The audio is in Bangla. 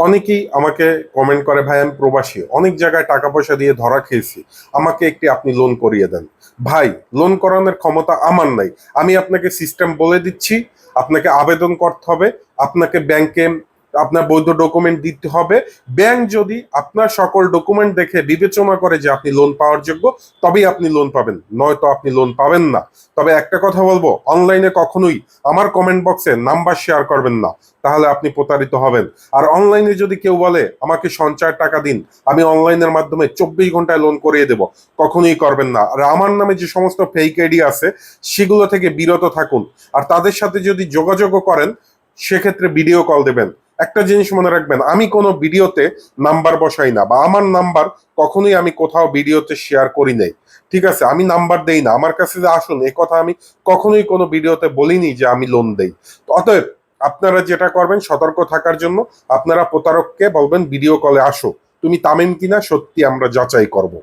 অনেকেই আমাকে কমেন্ট করে, ভাই আমি প্রবাসী, অনেক জায়গায় টাকা পয়সা দিয়ে ধরা খেয়েছি, আমাকে একটি আপনি লোন করিয়ে দেন। ভাই, লোন করানোর ক্ষমতা আমার নাই। আমি আপনাকে সিস্টেম বলে দিচ্ছি। আপনাকে আবেদন করতে হবে, আপনাকে ব্যাংকে আপনার বৈধ ডকুমেন্ট দিতে হবে। ব্যাংক যদি আপনার সকল ডকুমেন্ট দেখে বিবেচনা করে যে আপনি লোন পাওয়ার যোগ্য, তবেই আপনি লোন পাবেন, নয়তো আপনি লোন পাবেন না। তবে একটা কথা বলবো, অনলাইনে কখনোই আমার কমেন্ট বক্সে নাম্বার শেয়ার করবেন না, তাহলে আপনি প্রতারিত হবেন। আর অনলাইনে যদি কেউ বলে আমাকে সঞ্চয়ের টাকা দিন, আমি অনলাইনের মাধ্যমে 24 ঘন্টায় লোন করিয়ে দেব, কখনোই করবেন না। আর আমার নামে যে সমস্ত ফেক আইডি আছে, সেগুলো থেকে বিরত থাকুন। আর তাদের সাথে যদি যোগাযোগও করেন, সেক্ষেত্রে ভিডিও কল দেবেন। একটা জিনিস মনে রাখবেন, আমি কোনো ভিডিওতে নাম্বার বসাই না, বা আমার নাম্বার কখনোই আমি কোথাও ভিডিওতে শেয়ার করি নাই। ঠিক আছে, আমি নাম্বার দেই না, আমার কাছে যে আসুন এ কথা আমি কখনোই কোনো ভিডিওতে বলিনি যে আমি লোন দেই। অতএব আপনারা যেটা করবেন সতর্ক থাকার জন্য, আপনারা প্রতারককে বলবেন ভিডিও কলে আসো, তুমি তামিম কিনা সত্যি আমরা যাচাই করব।